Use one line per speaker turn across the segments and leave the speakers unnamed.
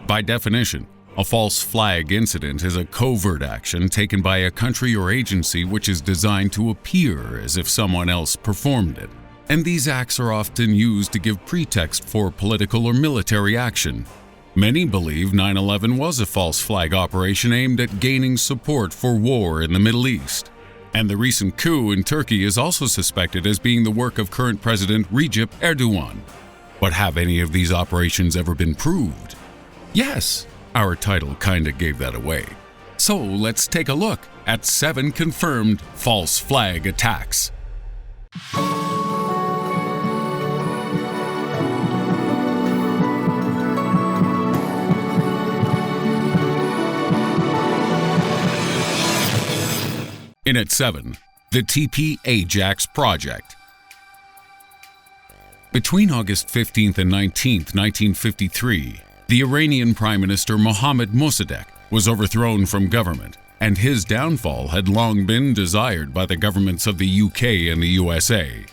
By definition, a false flag incident is a covert action taken by a country or agency which is designed to appear as if someone else performed it. And these acts are often used to give pretext for political or military action. Many believe 9/11 was a false flag operation aimed at gaining support for war in the Middle East. And the recent coup in Turkey is also suspected as being the work of current President Recep Erdogan. But have any of these operations ever been proved? Yes, our title kinda gave that away. So let's take a look at 7 confirmed false flag attacks. In at 7, the TP Ajax Project. Between August 15th and 19th, 1953, the Iranian Prime Minister Mohammad Mosaddegh was overthrown from government, and his downfall had long been desired by the governments of the UK and the USA.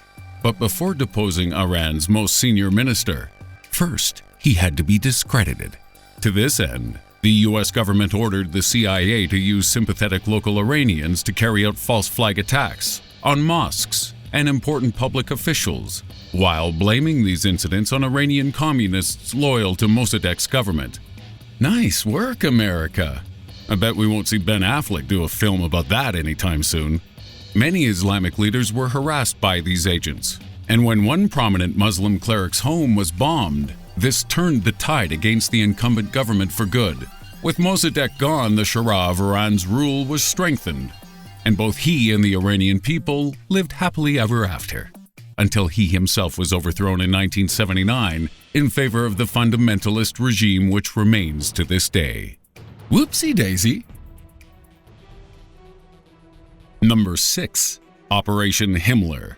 But before deposing Iran's most senior minister, first he had to be discredited. To this end, the US government ordered the CIA to use sympathetic local Iranians to carry out false flag attacks on mosques and important public officials, while blaming these incidents on Iranian communists loyal to Mossadegh's government. Nice work, America! I bet we won't see Ben Affleck do a film about that anytime soon. Many Islamic leaders were harassed by these agents, and when one prominent Muslim cleric's home was bombed, this turned the tide against the incumbent government for good. With Mosaddegh gone, the Shah of Iran's rule was strengthened, and both he and the Iranian people lived happily ever after, until he himself was overthrown in 1979 in favor of the fundamentalist regime which remains to this day. Whoopsie-daisy! Number 6. Operation Himmler.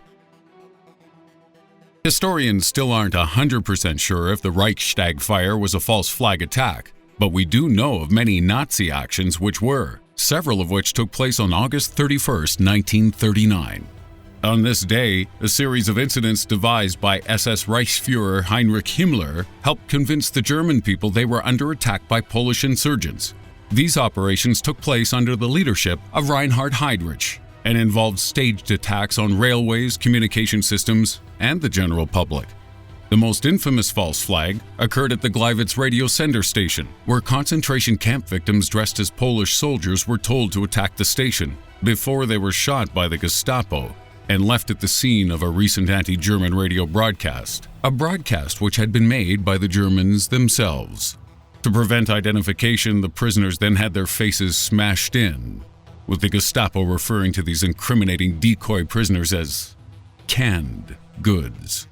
Historians still aren't 100% sure if the Reichstag fire was a false flag attack, but we do know of many Nazi actions which were, several of which took place on August 31st, 1939. On this day, a series of incidents devised by SS Reichsfuhrer Heinrich Himmler helped convince the German people they were under attack by Polish insurgents. These operations took place under the leadership of Reinhard Heydrich and involved staged attacks on railways, communication systems, and the general public. The most infamous false flag occurred at the Gleiwitz radio sender station, where concentration camp victims dressed as Polish soldiers were told to attack the station before they were shot by the Gestapo and left at the scene of a recent anti-German radio broadcast, a broadcast which had been made by the Germans themselves. To prevent identification, the prisoners then had their faces smashed in, with the Gestapo referring to these incriminating decoy prisoners as canned goods.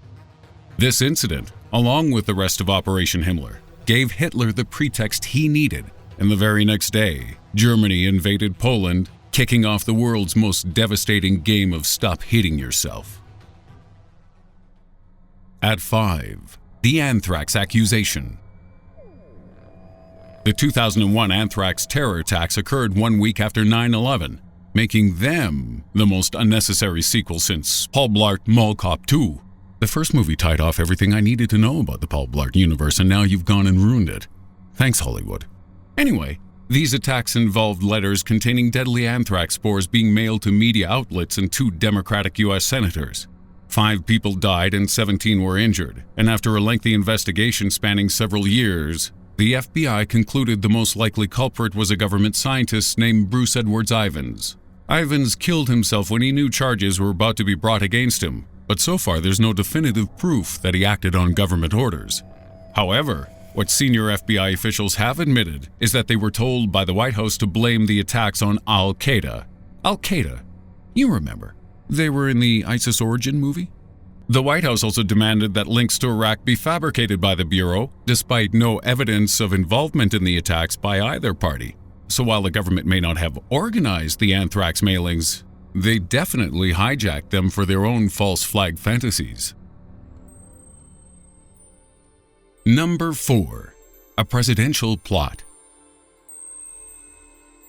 This incident, along with the rest of Operation Himmler, gave Hitler the pretext he needed, and the very next day, Germany invaded Poland, kicking off the world's most devastating game of stop hitting yourself. At 5, the Anthrax accusation. The 2001 Anthrax terror attacks occurred 1 week after 9/11, making them the most unnecessary sequel since Paul Blart Mall Cop 2. The first movie tied off everything I needed to know about the Paul Blart universe, and now you've gone and ruined it. Thanks, Hollywood. Anyway, these attacks involved letters containing deadly anthrax spores being mailed to media outlets and 2 Democratic U.S. senators. 5 people died and 17 were injured, and after a lengthy investigation spanning several years, the FBI concluded the most likely culprit was a government scientist named Bruce Edwards Ivins. Ivins killed himself when he knew charges were about to be brought against him, but so far there's no definitive proof that he acted on government orders. However, what senior FBI officials have admitted is that they were told by the White House to blame the attacks on Al-Qaeda. Al-Qaeda, you remember, they were in the ISIS Origin movie? The White House also demanded that links to Iraq be fabricated by the Bureau, despite no evidence of involvement in the attacks by either party. So while the government may not have organized the anthrax mailings, they definitely hijacked them for their own false flag fantasies. Number 4. A presidential plot.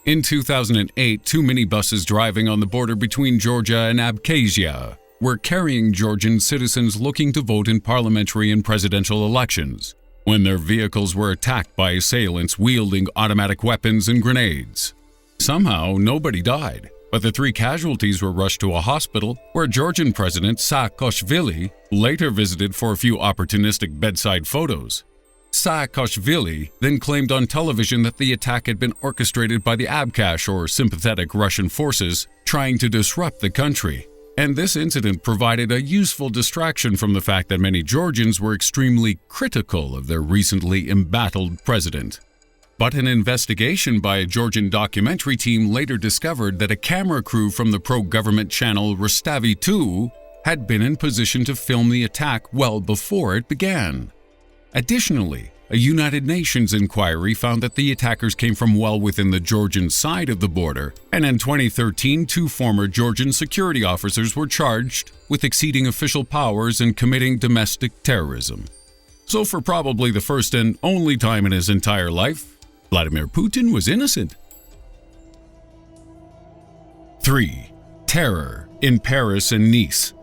In 2008, 2 minibuses driving on the border between Georgia and Abkhazia were carrying Georgian citizens looking to vote in parliamentary and presidential elections. when their vehicles were attacked by assailants wielding automatic weapons and grenades. Somehow, nobody died, but the 3 casualties were rushed to a hospital where Georgian President Saakashvili later visited for a few opportunistic bedside photos. Saakashvili then claimed on television that the attack had been orchestrated by the Abkhash or sympathetic Russian forces trying to disrupt the country. And this incident provided a useful distraction from the fact that many Georgians were extremely critical of their recently embattled president. But an investigation by a Georgian documentary team later discovered that a camera crew from the pro-government channel Rustavi 2 had been in position to film the attack well before it began. Additionally, a United Nations inquiry found that the attackers came from well within the Georgian side of the border, and in 2013, 2 former Georgian security officers were charged with exceeding official powers and committing domestic terrorism. So for probably the first and only time in his entire life, Vladimir Putin was innocent. 3. Terror in Paris and Nice.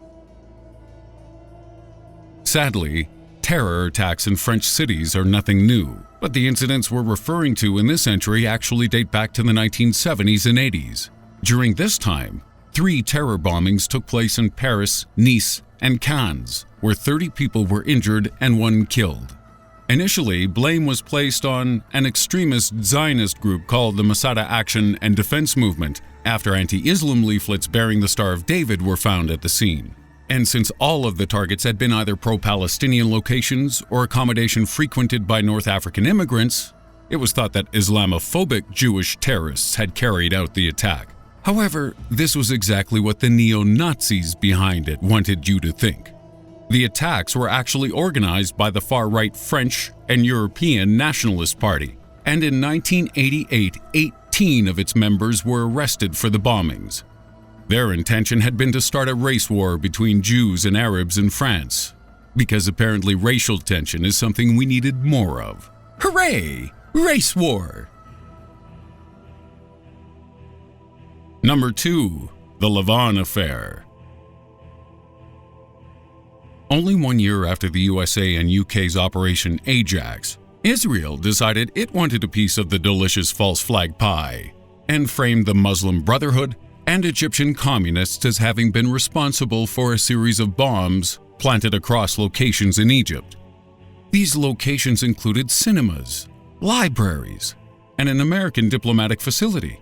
Sadly, terror attacks in French cities are nothing new, but the incidents we're referring to in this entry actually date back to the 1970s and 80s. During this time, 3 terror bombings took place in Paris, Nice, and Cannes, where 30 people were injured and 1 killed. Initially, blame was placed on an extremist Zionist group called the Mosaddegh Action and Defense Movement after anti-Islam leaflets bearing the Star of David were found at the scene. And since all of the targets had been either pro-Palestinian locations or accommodation frequented by North African immigrants, it was thought that Islamophobic Jewish terrorists had carried out the attack. However, this was exactly what the neo-Nazis behind it wanted you to think. The attacks were actually organized by the far-right French and European Nationalist Party, and in 1988, 18 of its members were arrested for the bombings. Their intention had been to start a race war between Jews and Arabs in France, because apparently racial tension is something we needed more of. Hooray! Race war! Number 2. The LaVon Affair. Only 1 year after the USA and UK's Operation Ajax, Israel decided it wanted a piece of the delicious false flag pie, and framed the Muslim Brotherhood and Egyptian communists as having been responsible for a series of bombs planted across locations in Egypt. These locations included cinemas, libraries, and an American diplomatic facility.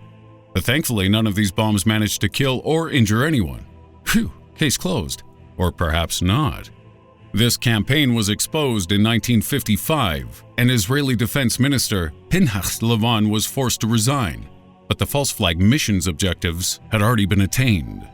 But thankfully, none of these bombs managed to kill or injure anyone. Phew, case closed. Or perhaps not. This campaign was exposed in 1955, and Israeli Defense Minister Pinchas LaVon was forced to resign. But the false flag mission's objectives had already been attained.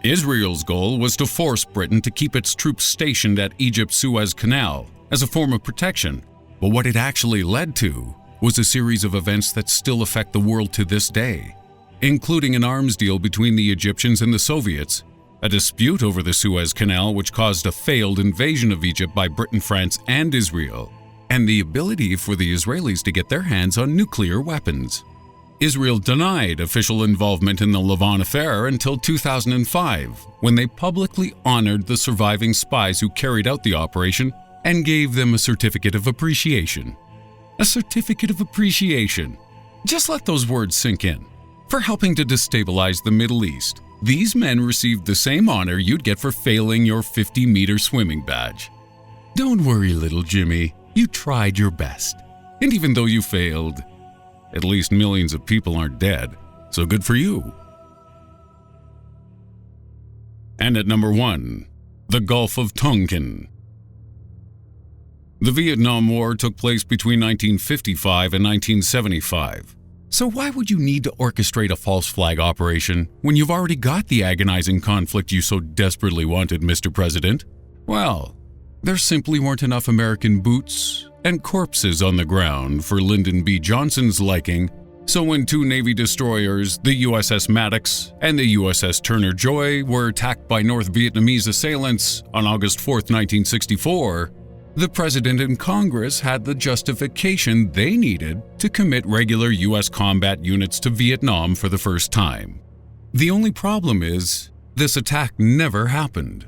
Israel's goal was to force Britain to keep its troops stationed at Egypt's Suez Canal as a form of protection, but what it actually led to was a series of events that still affect the world to this day, including an arms deal between the Egyptians and the Soviets, a dispute over the Suez Canal which caused a failed invasion of Egypt by Britain, France, and Israel, and the ability for the Israelis to get their hands on nuclear weapons. Israel denied official involvement in the LaVon Affair until 2005, when they publicly honored the surviving spies who carried out the operation and gave them a certificate of appreciation. A certificate of appreciation. Just let those words sink in. For helping to destabilize the Middle East, these men received the same honor you'd get for failing your 50-meter swimming badge. Don't worry, little Jimmy, you tried your best. And even though you failed, at least millions of people aren't dead, so good for you. And at number 1, the Gulf of Tonkin. The Vietnam War took place between 1955 and 1975. So why would you need to orchestrate a false flag operation when you've already got the agonizing conflict you so desperately wanted, Mr. President? Well, there simply weren't enough American boots and corpses on the ground for Lyndon B. Johnson's liking, so when 2 Navy destroyers, the USS Maddox and the USS Turner Joy, were attacked by North Vietnamese assailants on August 4, 1964, the President and Congress had the justification they needed to commit regular U.S. combat units to Vietnam for the first time. The only problem is, this attack never happened.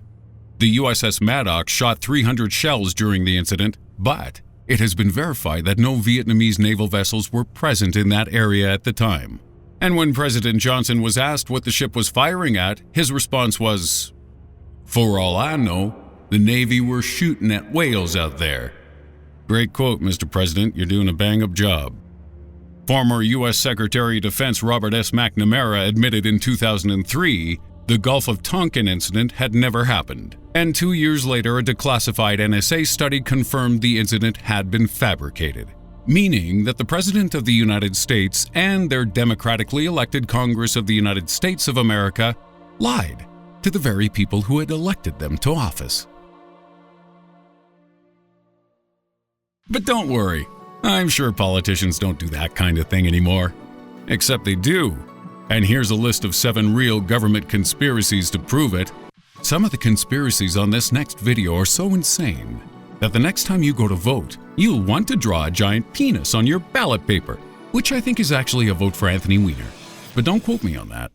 The USS Maddox shot 300 shells during the incident, but It has been verified that no Vietnamese naval vessels were present in that area at the time. And when President Johnson was asked what the ship was firing at, his response was, "For all I know, the Navy were shooting at whales out there." Great quote, Mr. President. You're doing a bang-up job. Former U.S. Secretary of Defense Robert S. McNamara admitted in 2003 the Gulf of Tonkin incident had never happened. And 2 years later, a declassified NSA study confirmed the incident had been fabricated, meaning that the President of the United States and their democratically elected Congress of the United States of America lied to the very people who had elected them to office. But don't worry, I'm sure politicians don't do that kind of thing anymore. Except they do. And here's a list of 7 real government conspiracies to prove it. Some of the conspiracies on this next video are so insane that the next time you go to vote, you'll want to draw a giant penis on your ballot paper, which I think is actually a vote for Anthony Weiner. But don't quote me on that.